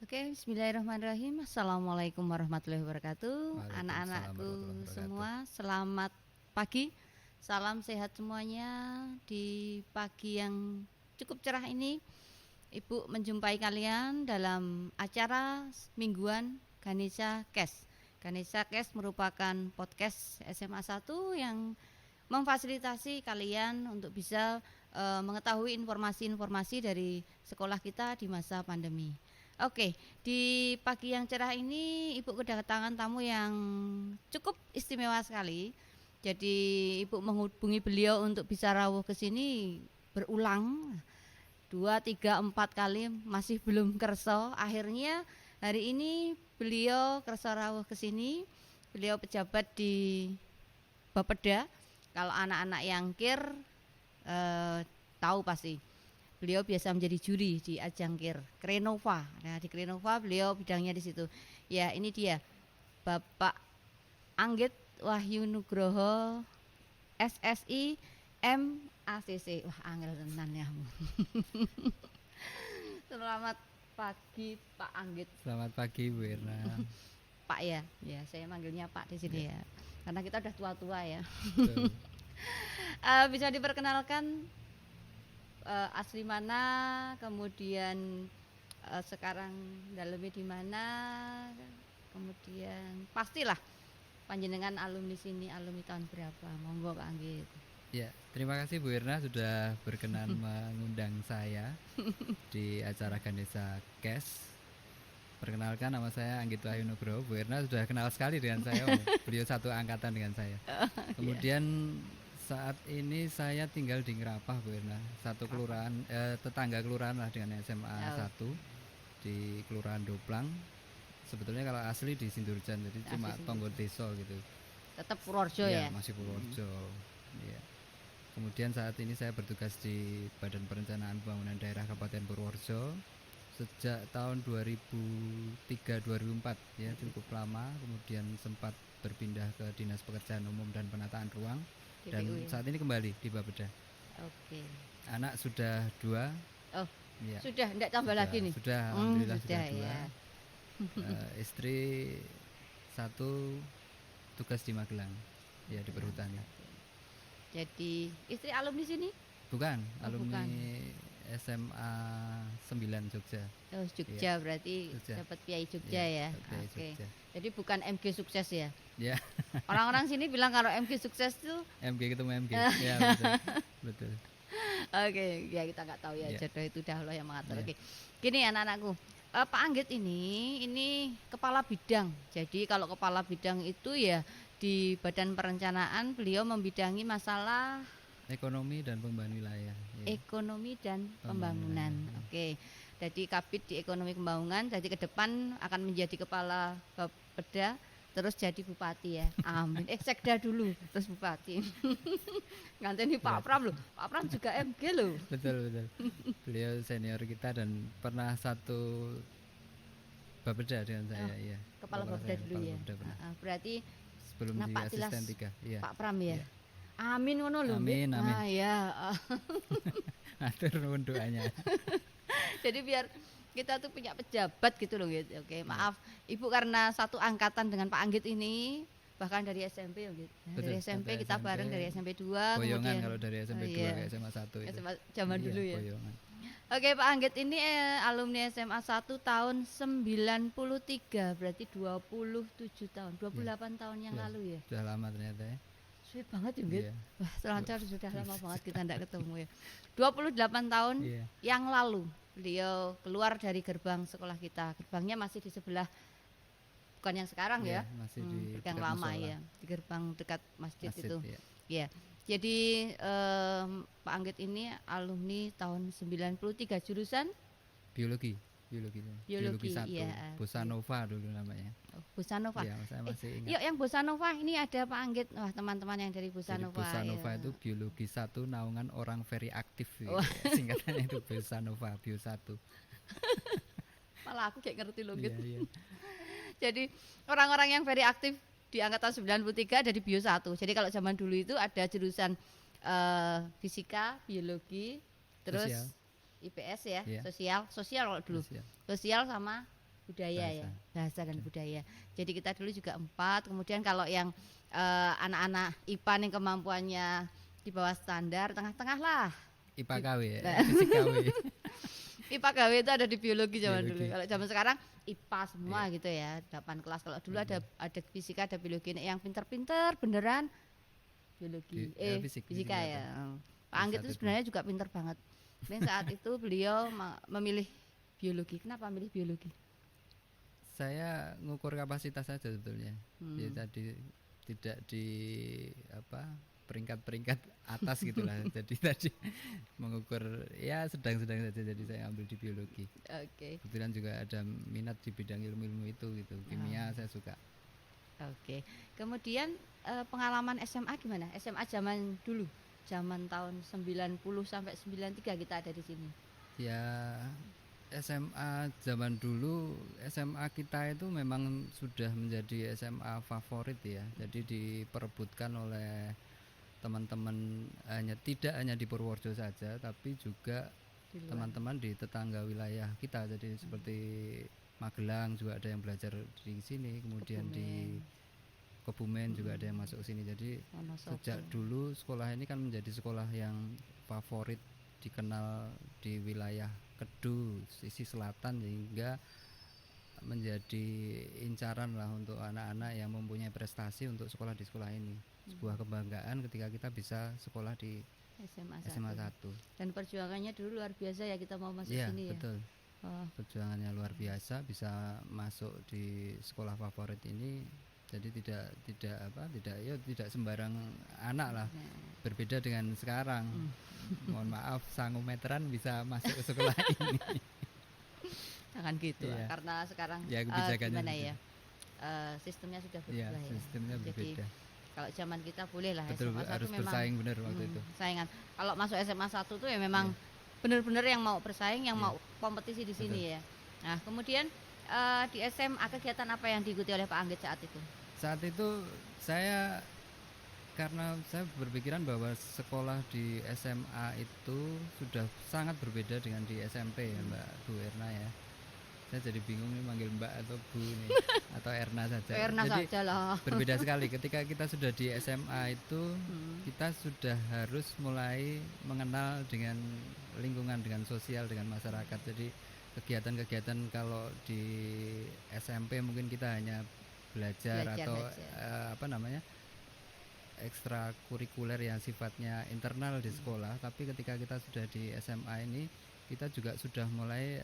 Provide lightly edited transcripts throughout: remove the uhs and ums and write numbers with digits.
Oke, bismillahirrahmanirrahim. Assalamualaikum warahmatullahi wabarakatuh. Waalaikumsalam Anak-anakku warahmatullahi wabarakatuh. semua, selamat pagi. Salam sehat semuanya. Di pagi yang cukup cerah ini, Ibu menjumpai kalian dalam acara mingguan Ganesha Cash. Ganesha Cash merupakan podcast SMA 1 yang memfasilitasi kalian untuk bisa mengetahui informasi-informasi dari sekolah kita di masa pandemi. Oke, di pagi yang cerah ini Ibu kedatangan tamu yang cukup istimewa sekali. Jadi Ibu menghubungi beliau untuk bisa rawuh ke sini berulang 2, 3, 4 kali masih belum kerso. Akhirnya hari ini beliau kerso rawuh ke sini. Beliau pejabat di Bapeda. Kalau anak-anak yang kir tahu pasti. Beliau biasa menjadi juri di ajang kir Krenova. Nah, di Krenova beliau bidangnya di situ. Ya, ini dia Bapak Anggit Wahyu Nugroho SSI MACC. Wah, angel tenan ya. Selamat pagi Pak Anggit. Selamat pagi Bu Irna. Pak ya. Ya, saya manggilnya Pak di sini ya. Karena kita udah tua-tua ya. Bisa diperkenalkan asli mana, kemudian sekarang dalamnya di mana, kemudian pastilah panjenengan alumni sini, alumni tahun berapa? Monggo Pak Anggit. Ya, terima kasih Bu Irna sudah berkenan mengundang saya di acara Ganesha Cash. Perkenalkan, nama saya Anggit Wahyu Nugroho. Bu Irna sudah kenal sekali dengan saya. Beliau satu angkatan dengan saya. Kemudian saat ini saya tinggal di Ngerapah Bu Irna, satu kelurahan, tetangga kelurahan lah dengan SMA 1 di Kelurahan Doplang. Sebetulnya kalau asli di Sindurjan, jadi cuma Tonggol Deso gitu. Tetap Purworejo ya? Masih Purworejo. Ya. Kemudian saat ini saya bertugas di Badan Perencanaan Pembangunan Daerah Kabupaten Purworejo sejak tahun 2003-2004 ya, cukup lama. Kemudian sempat berpindah ke Dinas Pekerjaan Umum dan Penataan Ruang. Dan saat ini kembali di Bapeda. Oke. Anak sudah 2. Oh, ya. Sudah, enggak tambah lagi nih? Sudah, alhamdulillah sudah 2. Ya. Istri 1 tugas di Magelang, ya di perhutani. Jadi istri alumni sini? Bukan, alumni SMA 9 Jogja. Oh, Jogja ya. Berarti dapat PI Jogja ya. Oke. Jadi bukan MG sukses ya? Ya. Orang-orang sini bilang kalau MG sukses tuh MG ketemu MG. Ya, betul. Oke, ya kita nggak tahu ya, jodoh itu dah Allah yang mengatur. Oke. Gini anak-anakku, Pak Anggit ini kepala bidang. Jadi kalau kepala bidang itu ya di Badan Perencanaan beliau membidangi masalah ekonomi dan pembangunan wilayah. Ya. Ekonomi dan pembangunan. Oke. Jadi kabid di ekonomi pembangunan. Jadi ke depan akan menjadi kepala Bapeda, terus jadi bupati ya. Amin. Sekda dulu, terus bupati. Nganteni Pak Pram loh. Pak Pram juga MG loh. Betul. Beliau senior kita dan pernah satu Bapeda dengan saya ya. Kepala Bapeda dulu ya. Berarti sebelum di asisten 3 ya. Pak Pram ya. Amin ngono lho. Amin. Ya. Atur nuwun doanya. Jadi biar kita tuh punya pejabat gitu loh gitu. Oke, maaf Ibu karena satu angkatan dengan Pak Anggit ini, bahkan dari SMP gitu. Dari SMP kita bareng dari SMP 2 boyongan kemudian kalau dari SMP 2 ke SMA 1 itu. SMA zaman dulu ya. Boyongan. Oke, Pak Anggit ini alumni SMA 1 tahun 93, berarti 27 tahun, 28 tahun yang lalu ya. Sudah lama ternyata ya. Sudah banget ya, Git. Wah, selancar sudah lama banget kita enggak ketemu ya. 28 tahun yang lalu beliau keluar dari gerbang sekolah kita. Gerbangnya masih di sebelah, bukan yang sekarang ya. Masih di yang lama musola. Ya, di gerbang dekat masjid itu. Ya. Jadi Pak Anggit ini alumni tahun 93, jurusan biologi 1. Ya. Bosanova dulu namanya. Bosanova. Ya, saya masih ingat. Yuk yang Bosanova ini ada Pak Anggit. Wah, teman-teman yang dari Bosanova. Bosanova itu biologi 1 naungan orang very aktif ya. Singkatannya itu Bosanova, Bio 1. Malah aku kayak ngerti loh gitu. Iya. Jadi orang-orang yang very aktif di angkatan 93 ada di Bio 1. Jadi kalau zaman dulu itu ada jurusan fisika, biologi, terus sosial. IPS ya, sosial kalau dulu. Sosial sama budaya bahasa. ya, bahasa dan budaya. Jadi kita dulu juga 4. Kemudian kalau yang anak-anak IPA nih kemampuannya di bawah standar, tengah-tengah lah. IPA KW ya, Nah, fisik KW, IPA KW itu ada di biologi zaman dulu. biologi. Kalau zaman sekarang IPA semua Iya. gitu ya, 8 kelas. Kalau dulu Mm-mm. ada fisika, ada biologi. Nah, yang pinter-pinter beneran biologi. Fisik Fisika kelihatan. ya. Pak Anggit itu S1 sebenarnya juga pinter banget. Dan saat itu beliau memilih biologi. Kenapa memilih biologi? Saya ngukur kapasitas saja sebetulnya. Jadi Hmm. tadi tidak di apa peringkat-peringkat atas gitulah. Jadi tadi mengukur ya sedang-sedang saja. Jadi saya ambil di biologi. Oke. Kebetulan juga ada minat di bidang ilmu-ilmu itu gitu. Kimia saya suka. Oke. Kemudian pengalaman SMA gimana? SMA zaman dulu. Zaman tahun 90 sampai 93 kita ada di sini. Ya SMA zaman dulu, SMA kita itu memang sudah menjadi SMA favorit ya. Jadi diperebutkan oleh teman-teman tidak hanya di Purworejo saja, tapi juga Di luar. teman-teman di tetangga wilayah kita. Jadi seperti Magelang juga ada yang belajar di sini, kemudian di Kebumen juga ada yang masuk sini. Jadi Wonosobo. sejak dulu sekolah ini kan menjadi sekolah yang favorit, dikenal di wilayah Kedu sisi selatan, sehingga menjadi incaran lah untuk anak-anak yang mempunyai prestasi untuk sekolah di sekolah ini. Sebuah kebanggaan ketika kita bisa sekolah di SMA 1. Dan perjuangannya dulu luar biasa ya, kita mau masuk Iya, sini ya. betul. Oh, Perjuangannya luar biasa bisa masuk di sekolah favorit ini. Jadi tidak sembarang anak lah. nah. Berbeda dengan sekarang. Mohon maaf, sangu meteran bisa masuk ke sekolah ini. Jangan gitu lah, Iya. karena sekarang Ya, kebijakannya gimana gitu. ya, sistemnya sudah Iya, berubah ya. sistemnya Jadi berbeda. kalau zaman kita boleh lah Betul, SMA 1 harus memang bersaing benar waktu itu. saingan. Kalau masuk SMA 1 tuh ya memang benar-benar yang mau bersaing, yang Iya. mau kompetisi di sini ya. Nah, kemudian di SMA kegiatan apa yang diikuti oleh Pak Anggit saat itu? Saat itu karena saya berpikiran bahwa sekolah di SMA itu sudah sangat berbeda dengan di SMP ya Mbak Bu Erna ya. Saya jadi bingung nih manggil Mbak atau Bu nih atau Erna saja. Erna Jadi saja lah. berbeda sekali ketika kita sudah di SMA itu, kita sudah harus mulai mengenal dengan lingkungan, dengan sosial, dengan masyarakat. Jadi kegiatan-kegiatan kalau di SMP mungkin kita hanya belajar atau ekstrakurikuler yang sifatnya internal di sekolah. Tapi ketika kita sudah di SMA ini, kita juga sudah mulai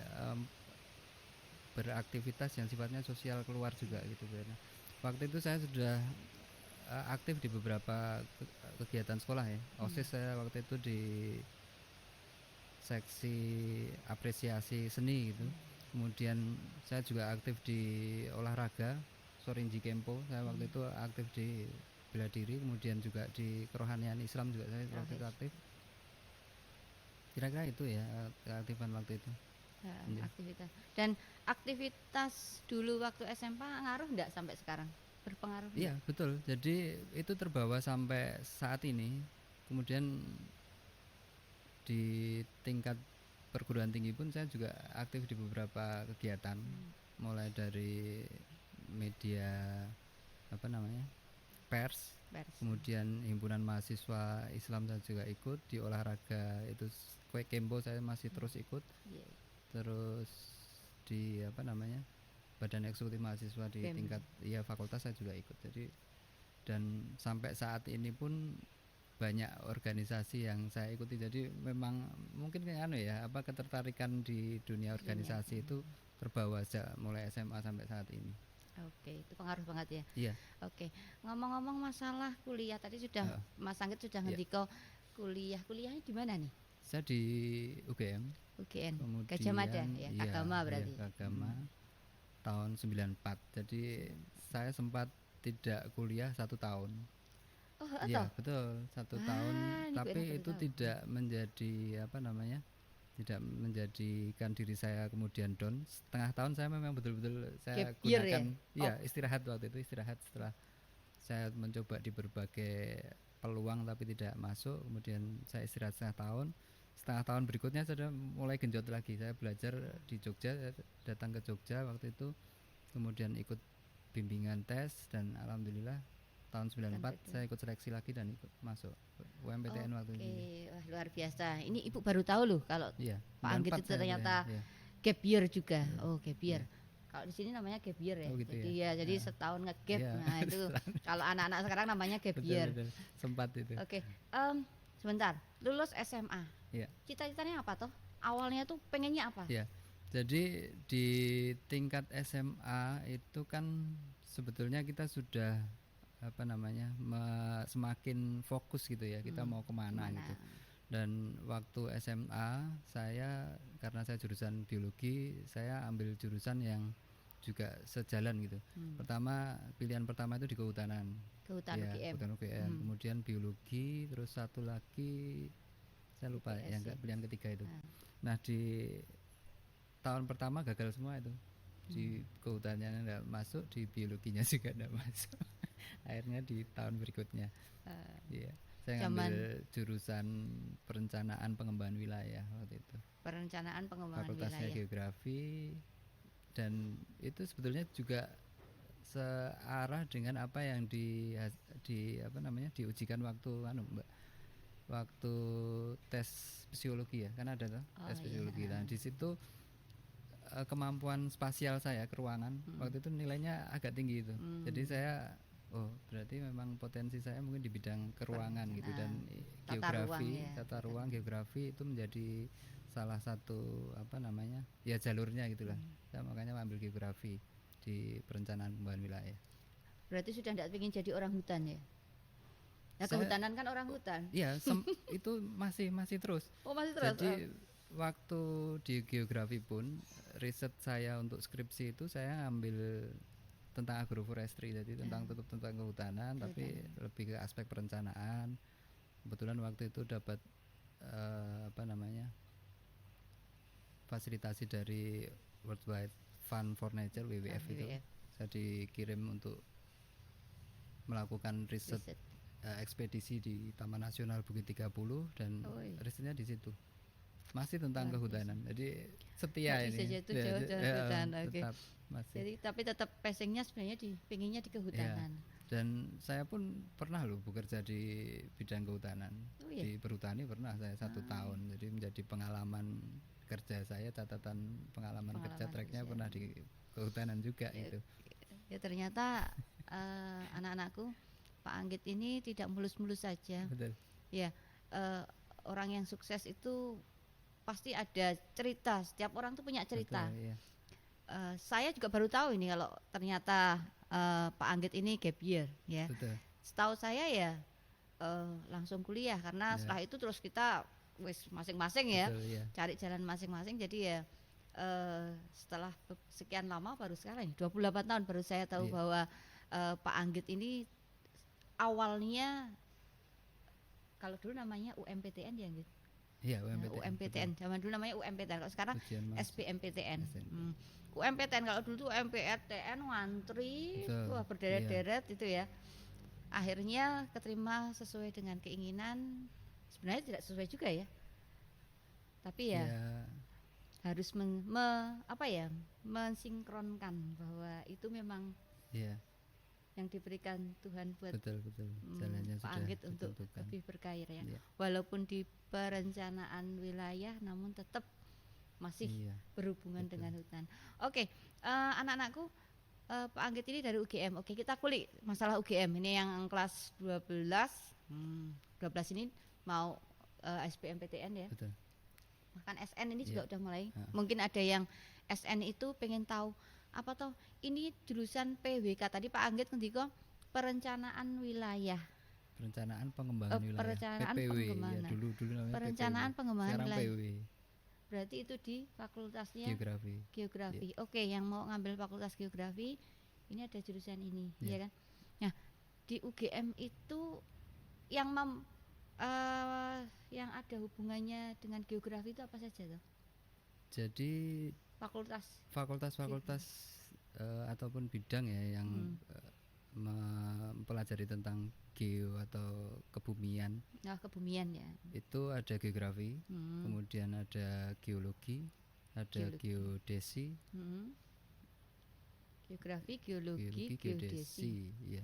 beraktivitas yang sifatnya sosial keluar juga gitu. Waktu itu saya sudah aktif di beberapa kegiatan sekolah ya. OSIS saya waktu itu di seksi apresiasi seni gitu. Kemudian saya juga aktif di olahraga, Sorinji Kempo. Saya waktu itu aktif di bela diri, kemudian juga di kerohanian Islam juga saya waktu itu aktif. Kira-kira itu ya keaktifan waktu itu. Aktivitas. Dan aktivitas dulu waktu SMA ngaruh enggak sampai sekarang? Berpengaruh? Iya, betul. Jadi itu terbawa sampai saat ini. Kemudian di tingkat perguruan tinggi pun saya juga aktif di beberapa kegiatan, mulai dari media pers. Kemudian himpunan mahasiswa Islam saya juga ikut, di olahraga itu Kue Kembo saya masih terus ikut. Terus di badan eksekutif mahasiswa di tingkat fakultas saya juga ikut. Jadi dan sampai saat ini pun banyak organisasi yang saya ikuti. Jadi memang mungkin ketertarikan di dunia organisasi itu terbawa mulai SMA sampai saat ini. Oke, itu pengaruh banget ya. Iya. Oke, ngomong-ngomong masalah kuliah tadi sudah Mas Anggit sudah ngendiko kuliahnya di mana nih? Saya di UGM. Kemudian Gajah Mada ya, agama berarti. Agama tahun 94. Jadi saya sempat tidak kuliah 1 tahun. Oh, iya betul 1 tahun, tapi itu tahun. tidak menjadi tidak menjadikan diri saya kemudian down. Setengah tahun saya memang betul-betul saya gunakan istirahat waktu itu, istirahat setelah saya mencoba di berbagai peluang tapi tidak masuk. Kemudian saya istirahat setengah tahun. setengah tahun berikutnya sudah mulai genjot lagi. Saya belajar di Jogja, saya datang ke Jogja waktu itu, kemudian ikut bimbingan tes dan alhamdulillah tahun 94 Sampai saya ikut seleksi lagi dan ikut masuk UMPTN waktu itu. Oke, wah luar biasa. Ini Ibu baru tahu loh kalau Iya, Pak Anggit 94 itu saya ternyata iya. gap year juga. Iya. Oh, gap year. Iya. Kalau di sini namanya gap year ya. Oh, gitu Jadi ya. jadi setahun nge-gap. Iya. Nah, itu kalau anak-anak sekarang namanya gap Betul, year. betul. Sempat itu. Oke. Sebentar. Lulus SMA. Iya. Cita-citanya apa toh? Awalnya tuh pengennya apa? Iya. Jadi di tingkat SMA itu kan sebetulnya kita sudah apa namanya semakin fokus gitu ya, kita mau kemana gitu. Dan waktu SMA saya, karena saya jurusan biologi, saya ambil jurusan yang juga sejalan gitu. Pilihan pertama itu di kehutanan. Kehutanan UGM. Kehutanan UGM. Kemudian biologi, terus satu lagi saya lupa IPS yang ya. pilihan ketiga itu. Nah di tahun pertama gagal semua itu. Di kehutanannya enggak masuk, di biologinya juga enggak masuk. Akhirnya di tahun berikutnya. Iya. Saya ngambil jurusan perencanaan pengembangan wilayah waktu itu. Perencanaan pengembangan Fakultasnya wilayah. geografi, dan itu sebetulnya juga searah dengan apa yang apa namanya diujikan waktu Mbak, waktu tes psikologi ya, kan ada tuh tes psikologi. Nah di situ kemampuan spasial saya ke ruangan waktu itu nilainya agak tinggi itu. Jadi saya berarti memang potensi saya mungkin di bidang keruangan gitu, dan geografi, tata ruang, geografi itu menjadi salah satu apa namanya ya jalurnya gitulah. Saya makanya ambil geografi di perencanaan pengembangan wilayah. Berarti sudah tidak ingin jadi orang hutan ya? Ya kehutanan kan orang hutan. Iya, itu masih terus. Oh masih terus. Jadi waktu di geografi pun riset saya untuk skripsi itu saya ambil tentang agroforestry, jadi tentang kehutanan, tapi lebih ke aspek perencanaan. Kebetulan waktu itu dapat apa namanya fasilitasi dari World Wide Fund for Nature WWF itu. Saya dikirim untuk melakukan riset. Ekspedisi di Taman Nasional Bukit 30 dan risetnya di situ. Masih tentang kehutanan. Jadi setia ini. Tetap masih. Jadi tapi tetap passingnya sebenarnya pengennya di kehutanan. Dan saya pun pernah loh bekerja di bidang kehutanan. Di perhutani pernah saya 1 tahun. Jadi menjadi pengalaman kerja saya, catatan pengalaman kerja tracknya pernah di kehutanan juga itu. Ya ternyata anak-anakku, Pak Anggit ini tidak mulus-mulus saja. Betul. Ya, orang yang sukses itu pasti ada cerita. Setiap orang tuh punya cerita. Betul, iya. Saya juga baru tahu ini kalau ternyata Pak Anggit ini gap year, ya. Betul. Setahu saya ya langsung kuliah, karena setelah itu terus kita masing-masing ya. Betul, iya. Cari jalan masing-masing. Jadi ya setelah sekian lama baru sekarang 28 tahun baru saya tahu bahwa Pak Anggit ini awalnya kalau dulu namanya UMPTN ya gitu. Iya, UMPTN. UMPTN. Zaman dulu namanya UMPTN. Kalau sekarang SBMPTN. UMPTN kalau dulu tuh UMPTN ngantri, wah berderet-deret itu ya. Akhirnya keterima sesuai dengan keinginan. Sebenarnya tidak sesuai juga ya. Tapi ya harus mensinkronkan bahwa itu memang yang diberikan Tuhan buat Pak Anggit untuk lebih berkarir ya. Walaupun di perencanaan wilayah, namun tetap masih berhubungan dengan hutan. Oke, anak-anakku, Pak Anggit ini dari UGM. Oke, kita kulik masalah UGM. Ini yang kelas 12 ini mau SBMPTN ya. Betul. Bahkan SN ini juga udah mulai. Mungkin ada yang SN itu pengen tahu apa toh ini jurusan PWK tadi Pak Anggit ngendika perencanaan wilayah. Perencanaan pengembangan wilayah. Perencanaan PPW pengembangan. ya, dulu namanya perencanaan PPW. Pengembangan sekarang wilayah. PW. Berarti itu di fakultasnya Geografi. Oke, yang mau ngambil fakultas geografi ini ada jurusan ini, ya kan? Nah, di UGM itu yang yang ada hubungannya dengan geografi itu apa saja tuh? Jadi fakultas ataupun bidang ya yang mempelajari tentang geo atau kebumian, Nah, kebumian ya. itu ada geografi, kemudian ada geologi, ada geodesi, Geografi, geologi, geodesi, ya.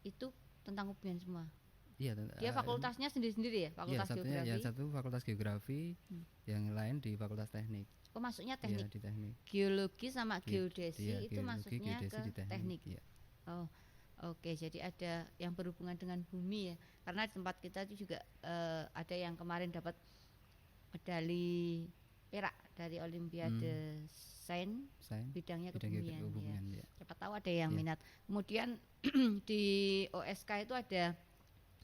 Itu tentang kebumian semua. Iya, Dia fakultasnya sendiri-sendiri ya, fakultas satunya, geografi. yang satu fakultas geografi, yang lain di fakultas teknik. Oh, masuknya Iya, teknik. di teknik. Geologi sama geodesi Iya, itu geologi, masuknya geodesi ke di teknik. Iya. Oh, oke. Jadi ada yang berhubungan dengan bumi ya. Karena di tempat kita itu juga ada yang kemarin dapat medali perak dari Olimpiade Sains bidangnya kebumian, ya. Siapa tahu ada yang minat. Kemudian di OSK itu ada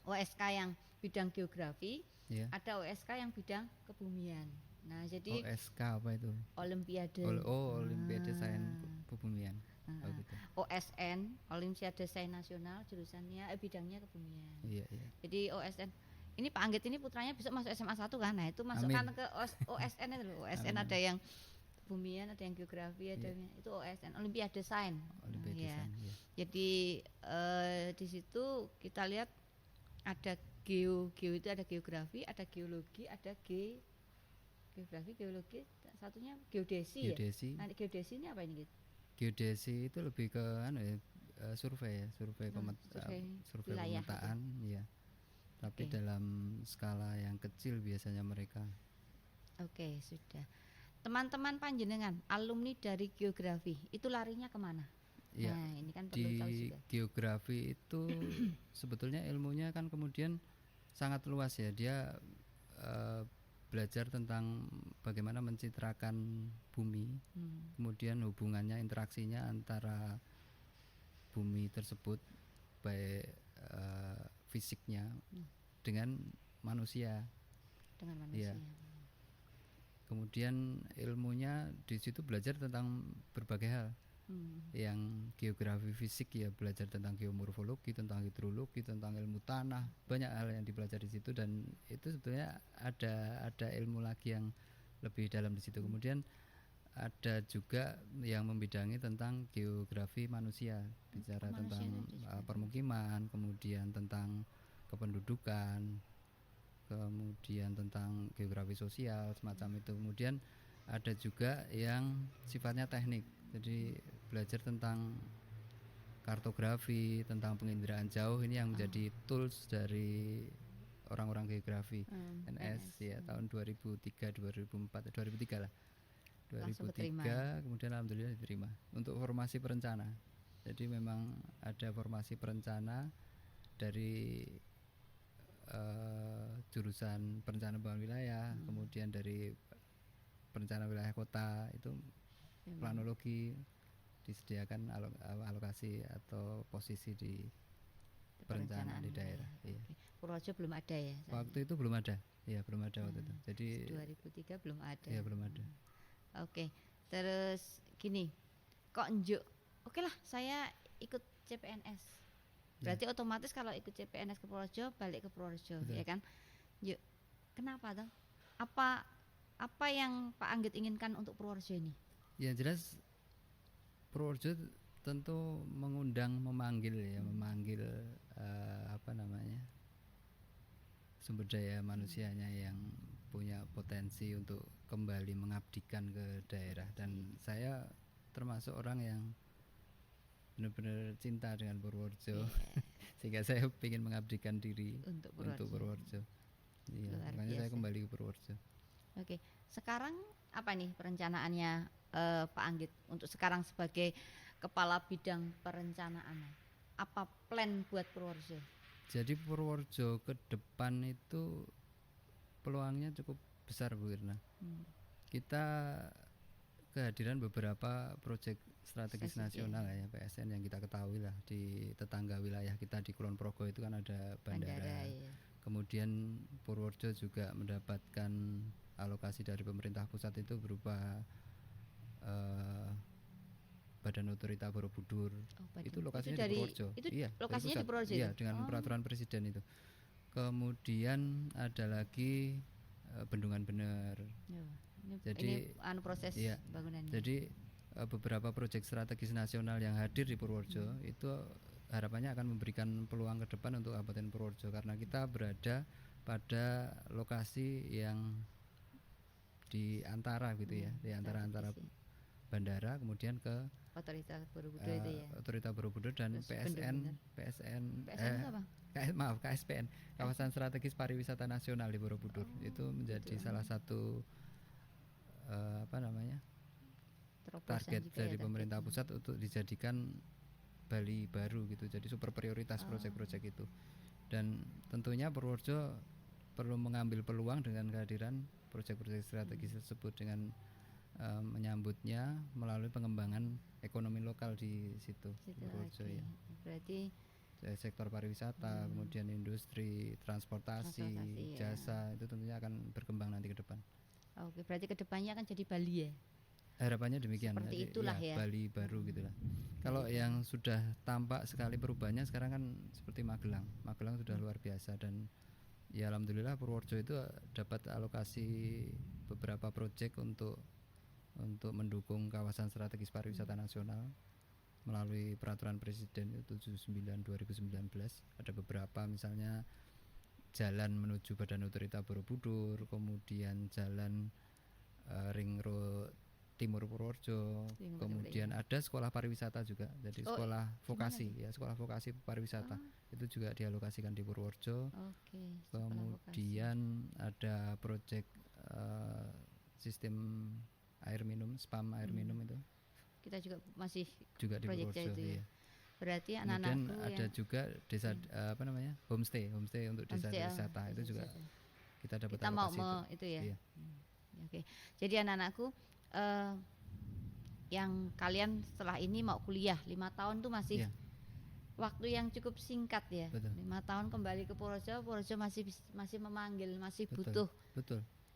OSK yang bidang geografi, ada OSK yang bidang kebumian. Nah, jadi OSK apa itu? Olimpiade. Olimpiade Sains Kebumian. Gitu. OSN, Olimpiade Sains Nasional, jurusannya bidangnya kebumian. Iya. Jadi OSN ini Pak Anggit ini putranya besok masuk SMA 1 kan. Nah, itu masukkan ke OSN itu loh. OSN ada yang kebumian, ada yang geografi, ada yang itu OSN, Olimpiade Sains. Sains. Jadi di situ kita lihat ada geo itu ada geografi, ada geologi, ada geografi, geologi, satunya geodesi. Ya. Nah, geodesi ini apa ini gitu? Geodesi itu lebih ke survei pemetaan, ya. Tapi dalam skala yang kecil biasanya mereka. Oke, sudah. Teman-teman panjenengan, alumni dari geografi, itu larinya kemana? Ya, nah, ini kan perlu tahu juga. Geografi itu sebetulnya ilmunya kan kemudian sangat luas ya. Dia belajar tentang bagaimana mencitrakan bumi, kemudian hubungannya, interaksinya antara bumi tersebut, baik fisiknya dengan manusia. Ya. Kemudian ilmunya di situ belajar tentang berbagai hal. Yang geografi fisik ya belajar tentang geomorfologi, tentang hidrologi, tentang ilmu tanah, banyak hal yang dipelajari di situ, dan itu sebetulnya ada ilmu lagi yang lebih dalam di situ. Kemudian ada juga yang membidangi tentang geografi manusia, bicara tentang permukiman, kemudian tentang kependudukan, kemudian tentang geografi sosial semacam itu. Kemudian ada juga yang sifatnya teknik, jadi belajar tentang kartografi, tentang penginderaan jauh, ini yang menjadi tools dari orang-orang geografi NS ya, tahun 2003 lah 2003, kemudian alhamdulillah diterima untuk formasi perencana. Jadi memang ada formasi perencana dari jurusan perencanaan pembangunan wilayah, kemudian dari perencanaan wilayah kota itu planologi, disediakan alokasi atau posisi di perencanaan di daerah. Iya. Purworejo belum ada ya? Waktu itu belum ada, ya belum ada waktu itu. Jadi 2003 belum ada. Iya belum ada. Oke, terus gini, kok njuk? Oke lah, saya ikut CPNS. Berarti otomatis kalau ikut CPNS ke Purworejo balik ke Purworejo, ya kan? Yuk, kenapa toh? Apa yang Pak Anggit inginkan untuk Purworejo ini? Ya jelas Purworejo tentu memanggil sumber daya manusianya yang punya potensi untuk kembali mengabdikan ke daerah, dan saya termasuk orang yang benar-benar cinta dengan Purworejo, sehingga saya ingin mengabdikan diri untuk Purworejo. Iya, makanya saya kembali ke Purworejo. Oke, sekarang apa nih perencanaannya Pak Anggit untuk sekarang sebagai kepala bidang perencanaan? Apa plan buat Purworejo? Jadi Purworejo ke depan itu peluangnya cukup besar, Bu Irna. Kita kehadiran beberapa proyek strategis nasional ya, PSN, yang kita ketahui lah, di tetangga wilayah kita di Kulon Progo itu kan ada bandara. Ya. Kemudian Purworejo juga mendapatkan alokasi dari pemerintah pusat itu berupa Badan Otorita Borobudur. Itu lokasinya di Purworejo. Iya, lokasinya di Purworejo. Iya, dengan peraturan presiden itu. Kemudian ada lagi Bendungan Bener. Jadi proses bangunannya. Jadi beberapa proyek strategis nasional yang hadir di Purworejo itu harapannya akan memberikan peluang ke depan untuk Kabupaten Purworejo karena kita berada pada lokasi yang di antara gitu ya, di antara bandara kemudian ke Otoritas Borobudur itu ya. Otorita Borobudur dan Terus PSN PSN itu apa? KSPN Kawasan Strategis Pariwisata Nasional di Borobudur itu menjadi salah satu target juga dari ya, pemerintah pusat untuk dijadikan Bali baru gitu, jadi super prioritas proyek-proyek itu. Dan tentunya Purworejo perlu mengambil peluang dengan kehadiran proyek-proyek strategis tersebut dengan menyambutnya melalui pengembangan ekonomi lokal di situ Purworejo ya. Berarti sektor pariwisata, kemudian industri, transportasi, jasa itu tentunya akan berkembang nanti ke depan. Oke, berarti kedepannya akan jadi Bali ya? Harapannya demikian. Seperti itulah ya. Bali baru gitulah. Kalau yang sudah tampak sekali perubahannya sekarang kan seperti Magelang. Magelang sudah luar biasa dan ya alhamdulillah Purworejo itu dapat alokasi beberapa proyek untuk mendukung kawasan strategis pariwisata nasional melalui peraturan presiden 79 2019. Ada beberapa misalnya jalan menuju Badan Otorita Borobudur, kemudian jalan ring road Timur Purworejo, kemudian ada sekolah pariwisata juga, jadi sekolah vokasi ya, sekolah vokasi pariwisata itu juga dialokasikan di Purworejo. Kemudian ada proyek sistem air minum, spam air minum itu kita juga masih juga di Purworejo ya. Berarti anak-anakku ada juga desa homestay untuk desa wisata itu juga kita dapat alokasi itu ya. Iya. Oke. Jadi anak-anakku yang kalian setelah ini mau kuliah 5 tahun tuh masih waktu yang cukup singkat ya. Betul. 5 tahun kembali ke Purworejo masih memanggil, masih butuh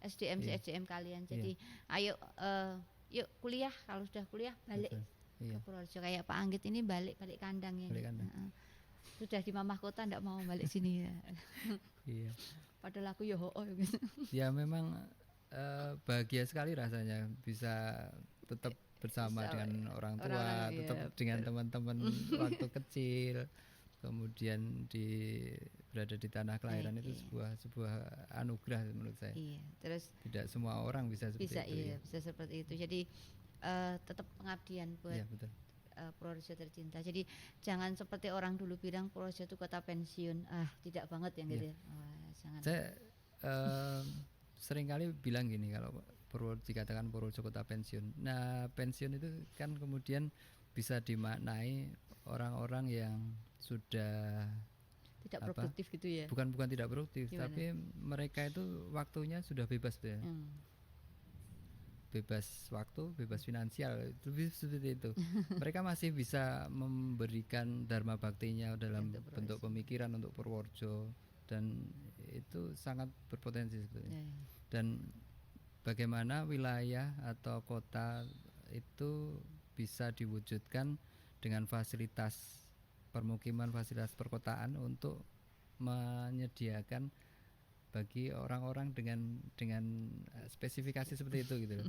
SDM kalian. Jadi ayo yuk kuliah, kalau sudah kuliah balik ke Purworejo kayak Pak Anggit ini balik kandang ya. Sudah di mamah kota ndak mau balik sini ya. Iya. Padahal aku ya gitu. Ya memang bahagia sekali rasanya bisa tetap bersama dengan orang tua, tetap dengan teman-teman waktu kecil, kemudian berada di tanah kelahiran itu sebuah anugerah menurut saya. Iya, terus tidak semua orang bisa seperti itu. Bisa seperti itu. Jadi tetap pengabdian buat Purworejo tercinta. Jadi jangan seperti orang dulu bilang Purworejo itu kota pensiun. Tidak banget yang gitu ya. Jangan. Saya seringkali bilang gini, kalau dikatakan Purworejo kota pensiun. Nah, pensiun itu kan kemudian bisa dimaknai orang-orang yang sudah tidak produktif gitu ya. Bukan tidak produktif. Gimana? Tapi mereka itu waktunya sudah bebas ya. Bebas waktu, bebas finansial, lebih seperti itu. Mereka masih bisa memberikan dharma baktinya dalam bentuk pemikiran untuk Purworejo, dan itu sangat berpotensi sebetulnya. Dan bagaimana wilayah atau kota itu bisa diwujudkan dengan fasilitas permukiman, fasilitas perkotaan untuk menyediakan bagi orang-orang dengan spesifikasi seperti itu gitu loh.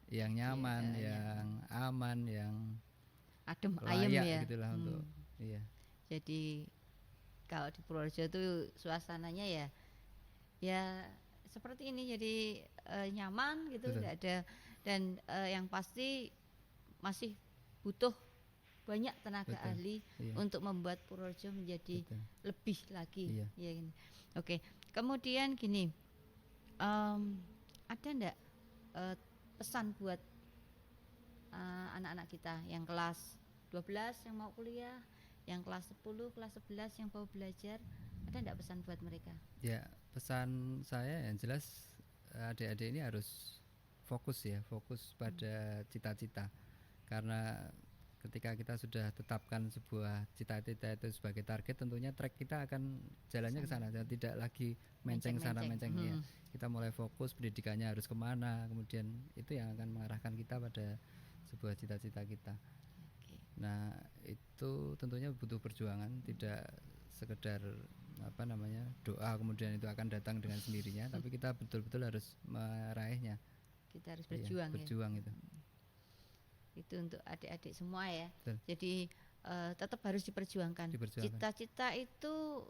Yang nyaman, yang aman, yang adem ayem ya gitulah untuk Jadi kalau di Purworejo itu suasananya ya seperti ini, jadi nyaman gitu, tidak ada, dan yang pasti masih butuh banyak tenaga ahli untuk membuat Purworejo menjadi lebih lagi. Oke. Kemudian gini, ada enggak pesan buat anak-anak kita yang kelas 12 yang mau kuliah, yang kelas 10, kelas 11 yang mau belajar, ada enggak pesan buat mereka? Ya, pesan saya yang jelas adik-adik ini harus fokus pada cita-cita, karena ketika kita sudah tetapkan sebuah cita-cita itu sebagai target, tentunya track kita akan jalannya ke sana, tidak lagi menceng sana menceng ya. Kita mulai fokus pendidikannya harus kemana, kemudian itu yang akan mengarahkan kita pada sebuah cita-cita kita. Nah, itu tentunya butuh perjuangan, tidak sekedar doa kemudian itu akan datang dengan sendirinya, tapi kita betul-betul harus meraihnya. Kita harus berjuang itu. Itu untuk adik-adik semua ya. Betul. Jadi tetap harus diperjuangkan. Diperjuangkan. Cita-cita itu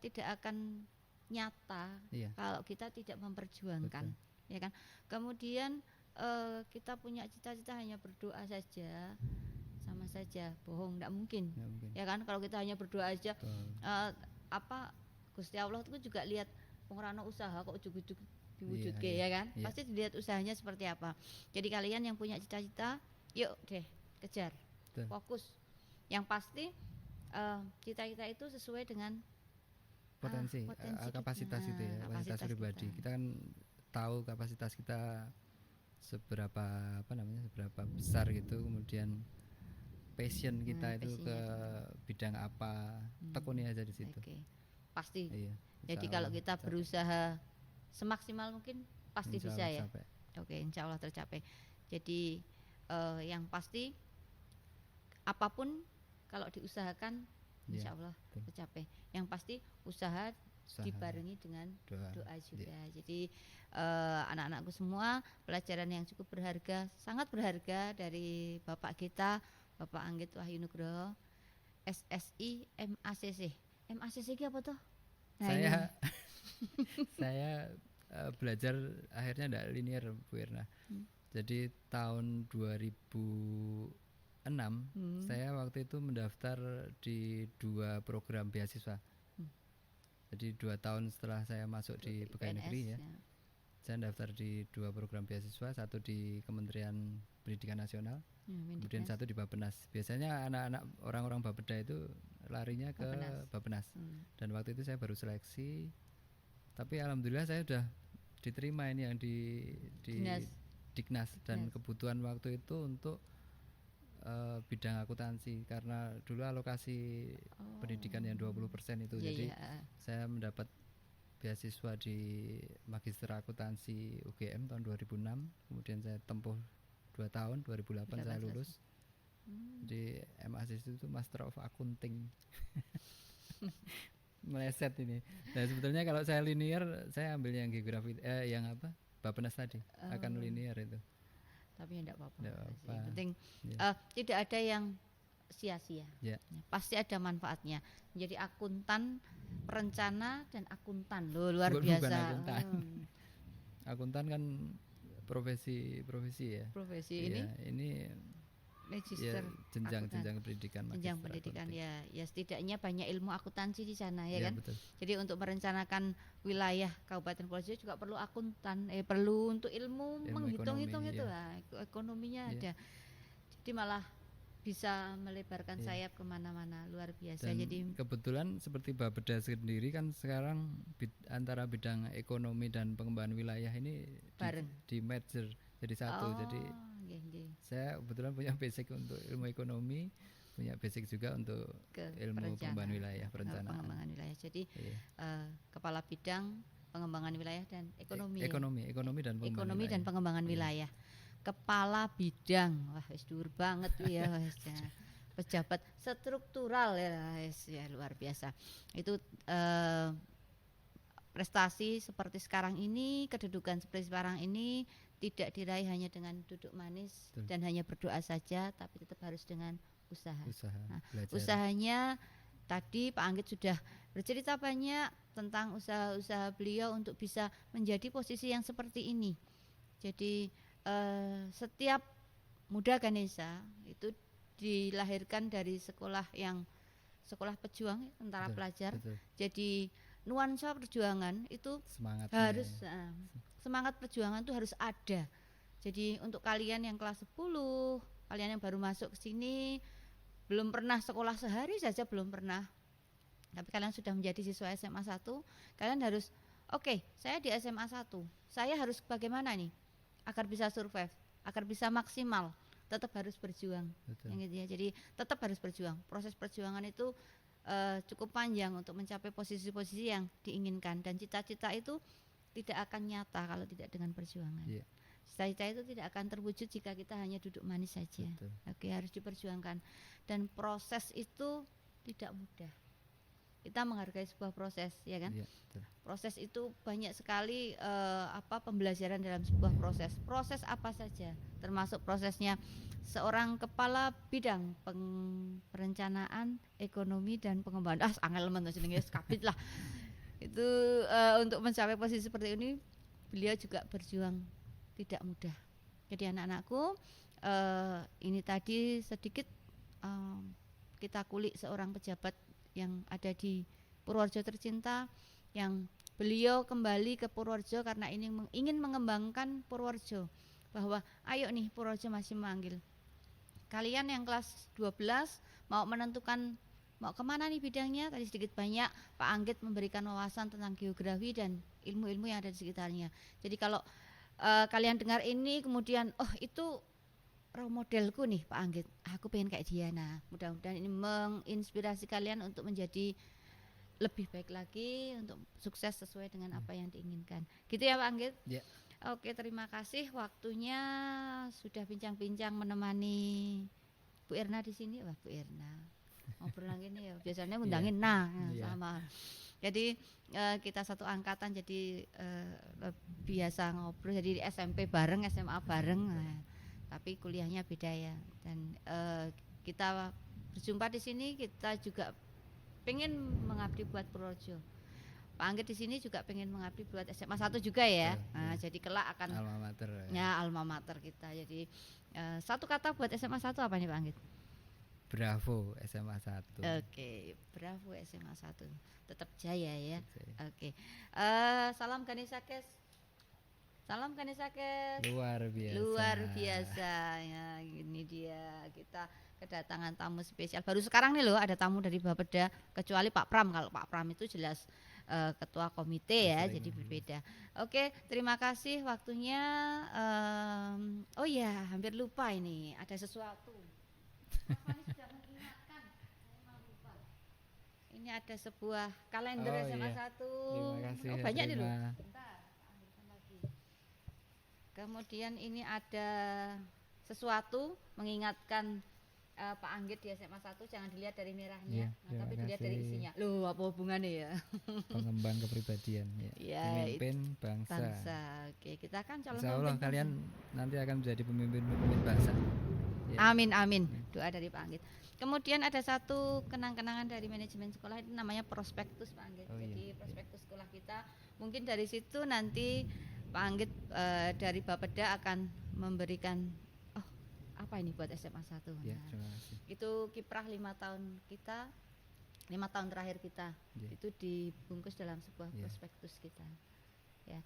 tidak akan nyata Iya, kalau kita tidak memperjuangkan, betul. ya kan. Kemudian kita punya cita-cita hanya berdoa saja, sama saja bohong, tidak mungkin, Nggak mungkin. ya kan. Kalau kita hanya berdoa aja, Betul. apa Gusti Allah itu juga lihat pengrana usaha kok ujuk-ujuk diwujudke, Iya, ya kan. iya. Pasti dilihat usahanya seperti apa. Jadi kalian yang punya cita-cita, yuk deh kejar, Betul. fokus. Yang pasti cita-cita itu sesuai dengan Potensi, kapasitas kita. itu ya, kapasitas pribadi. Kita kan tahu kapasitas kita seberapa seberapa besar gitu, kemudian passion kita itu ke bidang apa, tekuni aja di situ. Oke. Pasti. Iya. Jadi kalau kita berusaha semaksimal mungkin pasti Insya bisa Allah ya. sampai. Oke, insya Allah tercapai. Jadi yang pasti apapun kalau diusahakan insya Allah tercapai. Yang pasti usaha dibarengi dengan doa juga. Jadi anak-anakku semua, pelajaran yang cukup berharga, sangat berharga dari Bapak kita, Bapak Anggit Wahyu Nugroho, SSI MACC. MACC itu apa tuh? Nah, saya belajar akhirnya tidak linear, Bu Irna. Jadi tahun 2006 saya waktu itu mendaftar di 2 program beasiswa. Jadi 2 tahun setelah saya masuk di Pegawai Negeri ya, saya daftar di 2 program beasiswa, satu di Kementerian Pendidikan Nasional, kemudian satu di Bappenas. Biasanya anak-anak orang-orang Bapeda itu larinya ke Bappenas. Dan waktu itu saya baru seleksi, tapi alhamdulillah saya sudah diterima ini yang di Diknas. Dan kebutuhan waktu itu untuk bidang akuntansi, karena dulu alokasi pendidikan yang 20% itu. Jadi saya mendapat beasiswa di Magister Akuntansi UGM tahun 2006, kemudian saya tempuh 2 tahun, 2008 saya lulus. Di MACC itu Master of Accounting. Meleset ini. Nah sebetulnya kalau saya linear, saya ambil yang geografi, yang apa, Bappenas tadi, akan linear itu. Tapi tidak apa-apa. Yang penting tidak ada yang sia-sia. Pasti ada manfaatnya. Menjadi akuntan, perencana dan akuntan loh, luar biasa. Bukan akuntan. Akuntan kan profesi ya. Profesi ini. Ini Register jenjang pendidikan. Jenjang pendidikan ya setidaknya banyak ilmu akuntansi di sana ya kan. Betul. Jadi untuk merencanakan wilayah Kabupaten Kepulauan Seribu juga perlu akuntan, perlu untuk ilmu menghitung-hitung itu lah, ekonominya ada. Jadi malah bisa melebarkan sayap kemana-mana, luar biasa. Dan jadi kebetulan seperti Bapeda sendiri kan sekarang antara bidang ekonomi dan pengembangan wilayah ini di merger jadi satu. Jadi saya kebetulan punya basic untuk ilmu ekonomi, punya basic juga untuk ilmu pengembangan wilayah, perencanaan. Pengembangan wilayah. Jadi kepala bidang pengembangan wilayah dan ekonomi. Ekonomi dan pengembangan wilayah. Kepala bidang, wah wis dhuwur banget ya, pejabat struktural ya, luar biasa. Itu prestasi seperti sekarang ini, kedudukan seperti sekarang ini tidak diraih hanya dengan duduk manis dan hanya berdoa saja, tapi tetap harus dengan usaha. Nah, usahanya tadi Pak Anggit sudah bercerita banyak tentang usaha-usaha beliau untuk bisa menjadi posisi yang seperti ini. Jadi setiap muda Ganesha itu dilahirkan dari sekolah pejuang, tentara pelajar. Jadi nuansa perjuangan itu harus semangat perjuangan itu harus ada. Jadi untuk kalian yang kelas 10, kalian yang baru masuk ke sini, belum pernah sekolah sehari saja belum pernah, tapi kalian sudah menjadi siswa SMA 1, kalian harus saya di SMA 1, saya harus bagaimana nih agar bisa survive, agar bisa maksimal, tetap harus berjuang. Gitu ya. Jadi tetap harus berjuang. Proses perjuangan itu cukup panjang untuk mencapai posisi-posisi yang diinginkan, dan cita-cita itu tidak akan nyata kalau tidak dengan perjuangan. Cita-cita itu tidak akan terwujud jika kita hanya duduk manis saja. Harus diperjuangkan, dan proses itu tidak mudah. kita menghargai sebuah proses, ya kan? Iya, betul. Proses itu banyak sekali pembelajaran dalam sebuah proses. Proses apa saja, termasuk prosesnya seorang kepala bidang perencanaan ekonomi dan pengembangan. Angel men jenenge kabit lah. Itu untuk mencapai posisi seperti ini, beliau juga berjuang tidak mudah. Jadi anak-anakku, ini tadi sedikit kita kulik seorang pejabat yang ada di Purworejo tercinta, yang beliau kembali ke Purworejo karena ingin mengembangkan Purworejo, bahwa ayo nih Purworejo masih memanggil kalian yang kelas 12 mau menentukan mau kemana nih bidangnya. Tadi sedikit banyak Pak Anggit memberikan wawasan tentang geografi dan ilmu-ilmu yang ada di sekitarnya. Jadi kalau kalian dengar ini kemudian itu role modelku nih Pak Anggit, aku pengen kayak dia. Nah, mudah-mudahan ini menginspirasi kalian untuk menjadi lebih baik lagi, untuk sukses sesuai dengan apa yang diinginkan. Gitu ya Pak Anggit? Ya. Oke, terima kasih waktunya sudah bincang-bincang menemani Bu Irna di sini. Wah, Bu Irna ngobrol lagi nih ya. Biasanya ngundangin sama. Jadi kita satu angkatan, jadi biasa ngobrol, jadi SMP bareng, SMA bareng. Nah, tapi kuliahnya beda ya, dan kita berjumpa di sini, kita juga pengen mengabdi buat Purworejo. Pak Anggit di sini juga pengen mengabdi buat SMA 1 juga ya. Nah, jadi kelak akan alma mater ya, alma mater kita. Jadi satu kata buat SMA 1 apa nih Pak Anggit? Bravo SMA 1. Oke, bravo SMA 1. Tetap jaya ya. Oke. Salam Ganesha Kes. Salam Ganesha Kes. Luar biasa. Ya, ini dia, kita kedatangan tamu spesial. Baru sekarang nih loh ada tamu dari Bapeda, kecuali Pak Pram. Kalau Pak Pram itu jelas ketua komite ya, jadi berbeda. Oke, terima kasih waktunya. Oh ya, hampir lupa ini, ada sesuatu. Mas Fani sudah mengingatkan, saya malah lupa. Ini ada sebuah kalender SMA 1. Terima kasih. Banyak nih loh. Bentar, ambilkan lagi. Kemudian ini ada sesuatu mengingatkan Pak Anggit di SMA 1, jangan dilihat dari merahnya, tapi dilihat dari isinya. Loh, apa hubungannya ya? Pengembang kepribadian ya. Pemimpin bangsa. Oke, kita kan calon Insya Allah pemimpin kalian nanti akan menjadi pemimpin bangsa. Ya. Amin, amin. Doa dari Pak Anggit. Kemudian ada satu kenang-kenangan dari manajemen sekolah, itu namanya prospektus Pak Anggit. Jadi prospektus sekolah kita, mungkin dari situ nanti Pak Anggit dari Bapeda akan memberikan apa ini buat SMA 1. Ya, terima kasih. Itu kiprah 5 tahun kita, 5 tahun terakhir kita, itu dibungkus dalam sebuah prospektus kita. Ya,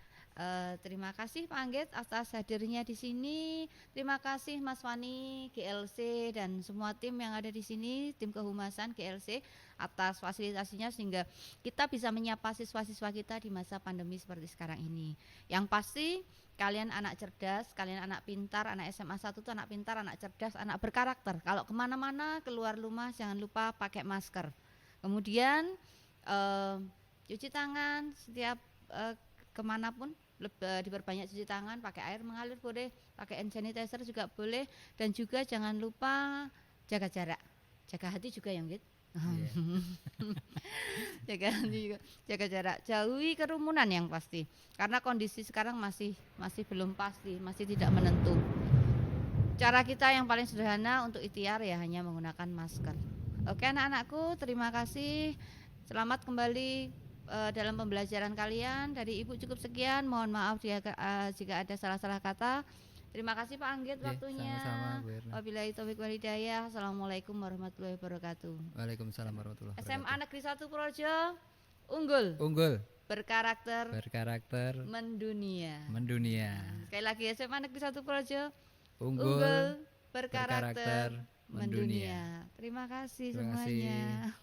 terima kasih Pak Anggit atas hadirnya di sini. Terima kasih Mas Fani, GLC dan semua tim yang ada di sini, tim kehumasan GLC atas fasilitasinya sehingga kita bisa menyapa siswa-siswa kita di masa pandemi seperti sekarang ini. Yang pasti kalian anak cerdas, kalian anak pintar, anak SMA 1 itu anak pintar, anak cerdas, anak berkarakter. Kalau kemana-mana, keluar rumah jangan lupa pakai masker. Kemudian cuci tangan setiap kemanapun, diperbanyak cuci tangan, pakai air mengalir boleh, pakai hand sanitizer juga boleh, dan juga jangan lupa jaga jarak, jaga hati juga ya gitu. Jaga jarak, jauhi kerumunan yang pasti, karena kondisi sekarang masih belum pasti, masih tidak menentu. Cara kita yang paling sederhana untuk ikhtiar ya hanya menggunakan masker. Oke anak-anakku, terima kasih, selamat kembali dalam pembelajaran kalian. Dari Ibu cukup sekian, mohon maaf jika ada salah-salah kata. Terima kasih Pak Anggit waktunya. Wabillahi taufiq wal hidayah. Assalamualaikum warahmatullahi wabarakatuh. Waalaikumsalam warahmatullahi wabarakatuh. SMA Negeri 1 Purworejo unggul. Berkarakter. Mendunia. Sekali lagi SMA Negeri 1 Purworejo unggul. Berkarakter mendunia. Terima kasih semuanya.